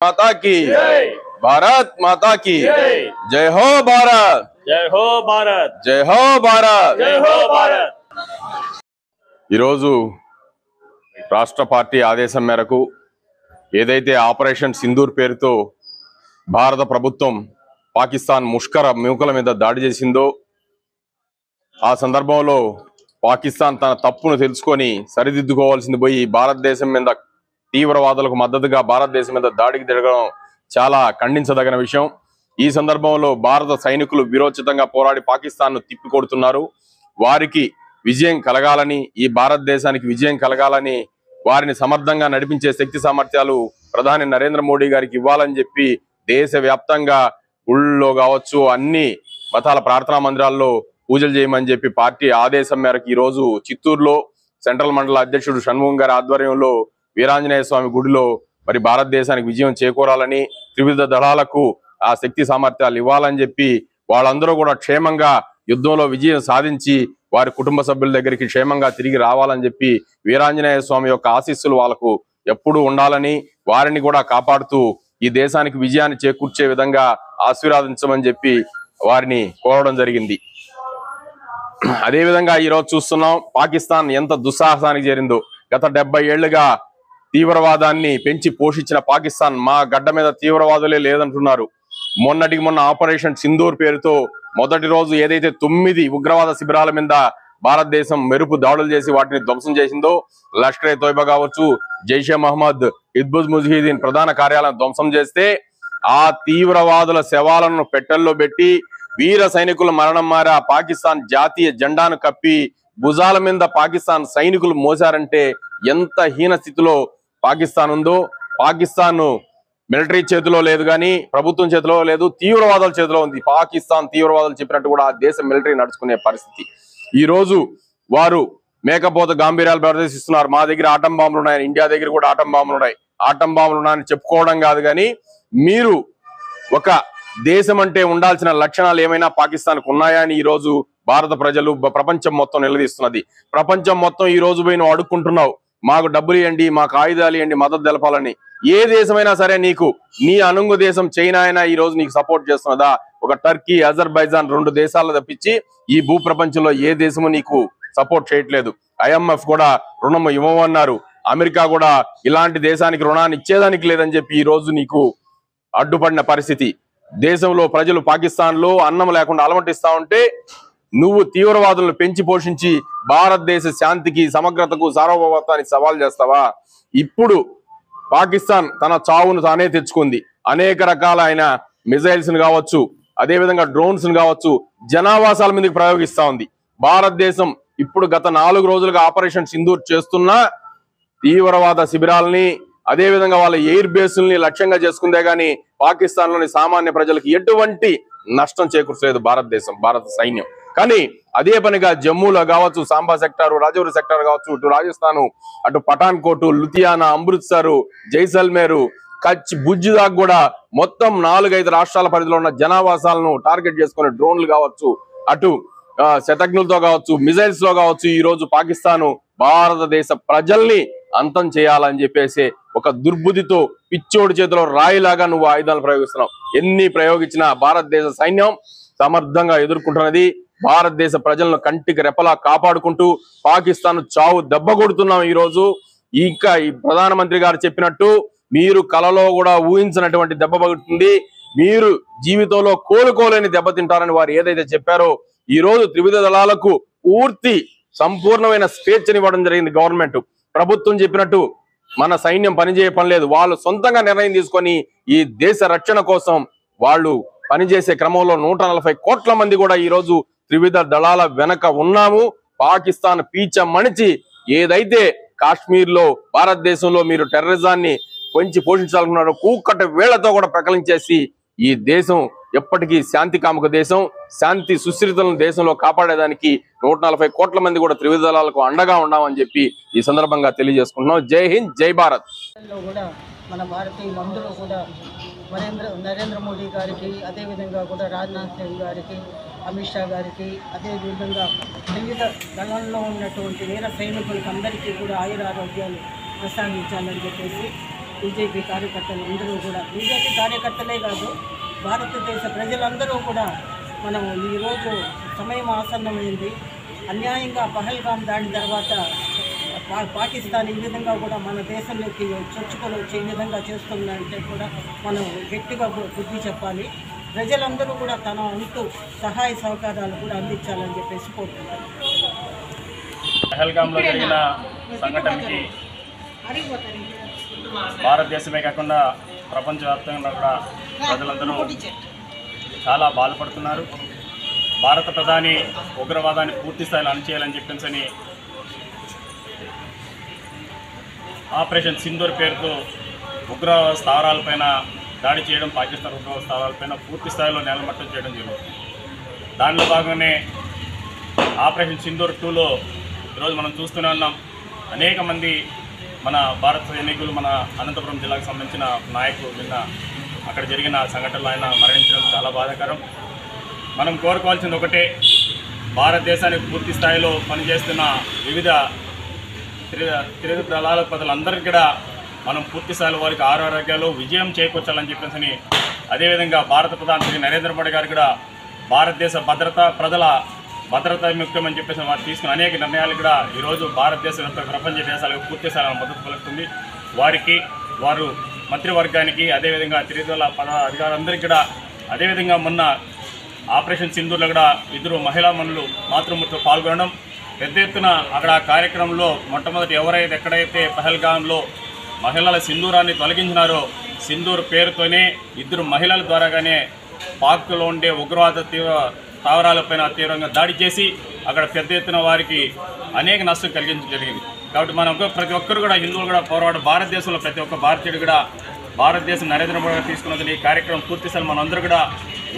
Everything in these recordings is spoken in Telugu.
माता की भारत माता की जय हो भारत, जय हो भारत, जय हो भारत, जय हो भारत। ఈరోజు రాష్ట్ర పార్టీ ఆదేశం మేరకు ఏదైతే ఆపరేషన్ సింధూర్ పేరుతో భారత ప్రభుత్వం పాకిస్తాన్ ముష్కర మూకల మీద దాడి చేసిందో ఆ సందర్భంలో పాకిస్తాన్ తన తప్పును తెలుసుకొని సరిదిద్దుకోవాల్సింది పోయి భారతదేశం మీద తీవ్రవాదులకు మద్దతుగా భారతదేశం మీద దాడికి దిగడం చాలా ఖండించదగిన విషయం। ఈ సందర్భంలో భారత సైనికులు వీరోచితంగా పోరాడి పాకిస్తాన్ను తిప్పికొడుతున్నారు। వారికి విజయం కలగాలని, ఈ భారతదేశానికి విజయం కలగాలని, వారిని సమర్థంగా నడిపించే శక్తి సామర్థ్యాలు ప్రధాని నరేంద్ర మోడీ గారికి ఇవ్వాలని చెప్పి దేశవ్యాప్తంగా గుళ్ళలో కావచ్చు అన్ని మతాల ప్రార్థనా మందిరాల్లో పూజలు చేయమని చెప్పి పార్టీ ఆదేశం మేరకు ఈ రోజు చిత్తూరులో సెంట్రల్ మండల అధ్యక్షుడు షణ్ముఖం గారి ఆధ్వర్యంలో వీరాంజనేయ స్వామి గుడిలో మరి భారతదేశానికి విజయం చేకూరాలని, త్రివిధ దళాలకు ఆ శక్తి సామర్థ్యాలు ఇవ్వాలని చెప్పి వాళ్ళందరూ కూడా క్షేమంగా యుద్ధంలో విజయం సాధించి వారి కుటుంబ సభ్యుల దగ్గరికి క్షేమంగా తిరిగి రావాలని చెప్పి వీరాంజనేయ స్వామి యొక్క ఆశీస్సులు వాళ్ళకు ఎప్పుడూ ఉండాలని, వారిని కూడా కాపాడుతూ ఈ దేశానికి విజయాన్ని చేకూర్చే విధంగా ఆశీర్వదించమని చెప్పి వారిని కోరడం జరిగింది। అదే విధంగా ఈరోజు చూస్తున్నాం పాకిస్తాన్ ఎంత దుస్సాహసానికి చేరిందో। గత 70 ఏళ్లుగా తీవ్రవాదాన్ని పెంచి పోషించిన పాకిస్తాన్ మా గడ్డ మీద తీవ్రవాదులే లేదంటున్నారు। మొన్నటికి మొన్న ఆపరేషన్ సింధూర్ పేరుతో మొదటి రోజు ఏదైతే 9 ఉగ్రవాద శిబిరాల మీద భారతదేశం మెరుపు దాడులు చేసి వాటిని ధ్వంసం చేసిందో, లష్కర్ ఏ తోయిబా కావచ్చు, జైషే మహమ్మద్, హిజ్బుల్ ముజాహిదీన్ ప్రధాన కార్యాలయం ధ్వంసం చేస్తే ఆ తీవ్రవాదుల శవాలను పెట్టెల్లో పెట్టి వీర సైనికుల మరణం మారా పాకిస్తాన్ జాతీయ జెండాను కప్పి భుజాల మీద పాకిస్తాన్ సైనికులు మోసారంటే ఎంత హీన స్థితిలో పాకిస్తాన్ ఉందో। పాకిస్తాన్ మిలిటరీ చేతిలో లేదు కానీ ప్రభుత్వం చేతిలో లేదు, తీవ్రవాదుల చేతిలో ఉంది। పాకిస్తాన్ తీవ్రవాదులు చెప్పినట్టు కూడా ఆ దేశం మిలిటరీ నడుచుకునే పరిస్థితి। ఈ రోజు వారు మేకపోత గాంభీర్యాలు ప్రదర్శిస్తున్నారు। మా దగ్గర ఆటం బాంబులు ఉన్నాయి, ఇండియా దగ్గర కూడా ఆటం బాంబులు ఉన్నాయి, ఆటం బాంబులు ఉన్నాయని చెప్పుకోవడం కాదు కానీ మీరు ఒక దేశం అంటే ఉండాల్సిన లక్షణాలు ఏమైనా పాకిస్తాన్కు ఉన్నాయా అని ఈ రోజు భారత ప్రజలు ప్రపంచం మొత్తం నిలదీస్తున్నది। ప్రపంచం మొత్తం ఈ రోజు పోయి నువ్వు అడుక్కుంటున్నావు, మాకు డబ్బులు ఇవ్వండి, మాకు ఆయుధాలు ఇవ్వండి, మద్దతు తెలపాలని। ఏ దేశమైనా సరే నీకు నీ అనుంగు దేశం చైనా అయినా ఈ రోజు నీకు సపోర్ట్ చేస్తున్నదా? ఒక టర్కీ, అజర్బైజాన్ 2 దేశాలు తప్పించి ఈ భూ ప్రపంచంలో ఏ దేశము నీకు సపోర్ట్ చేయట్లేదు। IMF కూడా రుణం ఇవ్వమన్నారు, అమెరికా కూడా ఇలాంటి దేశానికి రుణాన్ని ఇచ్చేదానికి లేదని చెప్పి ఈ రోజు నీకు అడ్డుపడిన పరిస్థితి। దేశంలో ప్రజలు పాకిస్తాన్ లో అన్నం లేకుండా అలమటిస్తా ఉంటే నువ్వు తీవ్రవాదులను పెంచి పోషించి భారతదేశ శాంతికి, సమగ్రతకు, సార్వభౌమత్వానికి సవాల్ చేస్తావా? ఇప్పుడు పాకిస్తాన్ తన చావును తానే తెచ్చుకుంది। అనేక రకాలైన మిజైల్స్ ను కావచ్చు, అదే విధంగా డ్రోన్స్ ను కావచ్చు జనావాసాల మీదకి ప్రయోగిస్తా ఉంది। భారతదేశం ఇప్పుడు గత 4 రోజులుగా ఆపరేషన్ సింధూర్ చేస్తున్న తీవ్రవాద శిబిరాలని, అదే విధంగా వాళ్ళ ఎయిర్ బేసుల్ని లక్ష్యంగా చేసుకుందే గాని పాకిస్తాన్ లోని సామాన్య ప్రజలకు ఎటువంటి నష్టం చేకూర్చలేదు భారత సైన్యం। కానీ అదే పనిగా జమ్మూలో కావచ్చు, సాంబా సెక్టారు, రాజౌరి సెక్టార్ కావచ్చు, ఇటు రాజస్థాన్, అటు పఠాన్ కోట్, లుధియానా, అమృత్సర్, జైసల్మేరు, కచ్, భుజ్ దాకా కూడా మొత్తం 4-5 రాష్ట్రాల పరిధిలో ఉన్న జనావాసాలను టార్గెట్ చేసుకునే డ్రోన్లు కావచ్చు, అటు శతఘ్నులతో కావచ్చు, మిజైల్స్ లో కావచ్చు ఈ రోజు పాకిస్తాన్ భారతదేశ ప్రజల్ని అంతం చేయాలని చెప్పేసి ఒక దుర్బుద్ధితో పిచ్చోడి చేతిలో రాయిలాగా నువ్వు ఆయుధాలు ప్రయోగిస్తున్నావు। ఎన్ని ప్రయోగించినా భారతదేశ సైన్యం సమర్థంగా ఎదుర్కొంటున్నది। భారతదేశ ప్రజలను కంటికి రెపలా కాపాడుకుంటూ పాకిస్తాన్ చావు దెబ్బ కొడుతున్నాం ఈ రోజు। ఇంకా ఈ ప్రధానమంత్రి గారు చెప్పినట్టు మీరు కలలో కూడా ఊహించినటువంటి దెబ్బ పడుతుంది, మీరు జీవితంలో కోలుకోలేని దెబ్బ తింటారని వారు ఏదైతే చెప్పారో ఈ రోజు త్రివిధ దళాలకు పూర్తి సంపూర్ణమైన స్వేచ్ఛనివ్వడం జరిగింది గవర్నమెంట్। ప్రభుత్వం చెప్పినట్టు మన సైన్యం పనిచేయ పని లేదు, వాళ్ళు సొంతంగా నిర్ణయం తీసుకొని ఈ దేశ రక్షణ కోసం వాళ్ళు పనిచేసే క్రమంలో 140 కోట్ల మంది కూడా ఈ రోజు త్రివిధ దళాల వెనక ఉన్నాము। పాకిస్తాన్ పీచ మణిచి ఏదైతే కాశ్మీర్ లో భారతదేశంలో మీరు టెర్రరిజాన్ని పెంచి పోషించాలనుకున్నారో కూకట వేళ్లతో కూడా ప్రకలించేసి ఈ దేశం ఎప్పటికీ శాంతి కాముక దేశం, శాంతి సుస్థిరతలను దేశంలో కాపాడేదానికి 140 కోట్ల మంది కూడా త్రివిధ దళాలకు అండగా ఉన్నామని చెప్పి ఈ సందర్భంగా తెలియజేసుకుంటున్నాం। జై హింద్, జై భారత్। మన భారతీయులందరూ కూడా నరేంద్ర మోడీ గారికి, అదేవిధంగా కూడా రాజ్నాథ్ సింగ్ గారికి, అమిత్ షా గారికి, అదేవిధంగా వివిధ దళాల్లో ఉన్నటువంటి వీర సైనికులకి అందరికీ కూడా ఆయురారోగ్యాలు ప్రసాదించాలని చెప్పేసి బీజేపీ కార్యకర్తలు అందరూ కూడా, బీజేపీ కార్యకర్తలే కాదు భారతదేశ ప్రజలందరూ కూడా మనం ఈరోజు సమయం ఆసన్నమైంది. అన్యాయంగా పహల్గాం దాడి తర్వాత పాకిస్తాన్ ఈ విధంగా కూడా మన దేశంలోకి చొచ్చుకొని వచ్చి ఈ విధంగా చేస్తుందంటే కూడా మనం గట్టిగా బుద్ధి చెప్పాలి. ప్రజలందరూ కూడా తన అంటూ సహాయ సహకారాలు కూడా అందించాలని చెప్పేసి కోరుకుంటారు. పహల్గాంలో జరిగిన సంఘటనకి భారతదేశమే కాకుండా ప్రపంచవ్యాప్తంగా కూడా ప్రజలందరూ చాలా బాధపడుతున్నారు. భారత ప్రధాని ఉగ్రవాదాన్ని పూర్తి స్థాయిలో అణచివేయాలని చెప్పేసి ఆపరేషన్ సింధూర్ పేరుతో ఉగ్రవాద స్థావరాలపైన దాడి చేయడం, పాకిస్తాన్ ఉగ్రవాద స్థావరాలపైన పూర్తి స్థాయిలో నేలమట్టం చేయడం జరుగుతుంది. దానిలో భాగంగానే ఆపరేషన్ సింధూర్ 2లో ఈరోజు మనం చూస్తూనే ఉన్నాం. అనేక మంది మన భారత సైనికులు, మన అనంతపురం జిల్లాకు సంబంధించిన నాయకులు నిన్న అక్కడ జరిగిన సంఘటనలో ఆయన మరణించడం చాలా బాధాకరం. మనం కోరుకోవాల్సింది ఒకటే, భారతదేశానికి పూర్తి స్థాయిలో పనిచేస్తున్న వివిధ త్రివిధ దళాల ప్రజలందరికీ కూడా మనం పూర్తి స్థాయిలో వారికి ఆరోగ్యాలు విజయం చేకూర్చాలని చెప్పేసి, అదేవిధంగా భారత ప్రధాని నరేంద్ర మోడీ గారు కూడా భారతదేశ భద్రత, ప్రజల భద్రత ముఖ్యమని చెప్పేసి వారు తీసుకున్న అనేక నిర్ణయాలు కూడా ఈరోజు భారతదేశం ప్రపంచ దేశాలకు పూర్తి స్థాయిలో మద్దతు పలుకుతుంది. వారికి, వారు మంత్రివర్గానికి, అదేవిధంగా త్రిదళ అధికారులందరికీ కూడా, అదేవిధంగా మొన్న ఆపరేషన్ సింధూర్లో కూడా 2 మహిళా మనులు మాతృమూర్తిలో పాల్గొనడం, పెద్ద ఎత్తున అక్కడ మొట్టమొదటి మొట్టమొదటి ఎక్కడైతే పహల్గాంలో మహిళల సింధూరాన్ని తొలగించినారో, సింధూర్ పేరుతోనే 2 మహిళల ద్వారాగానే పాక్లో ఉండే ఉగ్రవాద స్థావరాలపైన తీవ్రంగా దాడి చేసి అక్కడ పెద్ద ఎత్తున వారికి అనేక నష్టం కలిగించడం జరిగింది. కాబట్టి మనం ప్రతి ఒక్కరు కూడా, హిందువులు కూడా పోరాడు, భారతదేశంలో ప్రతి ఒక్క భారతీయుడు కూడా భారతదేశం నరేంద్ర మోడీ గారు తీసుకున్నది ఈ కార్యక్రమం పూర్తిస్థాయి మనందరూ కూడా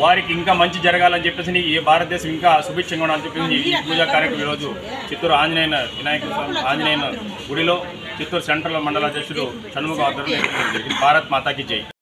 వారికి ఇంకా మంచి జరగాలని చెప్పేసి, ఈ భారతదేశం ఇంకా సుభిక్షంగా ఉండాలని చెప్పేసి ఈ పూజా కార్యక్రమం ఈరోజు చిత్తూరు ఆంజనేయ గుడిలో చిత్తూరు సెంట్రల్ మండల అధ్యక్షుడు షణ్ముఖ ఆధ్వర్యంలో భారత్ మాతాకి జై.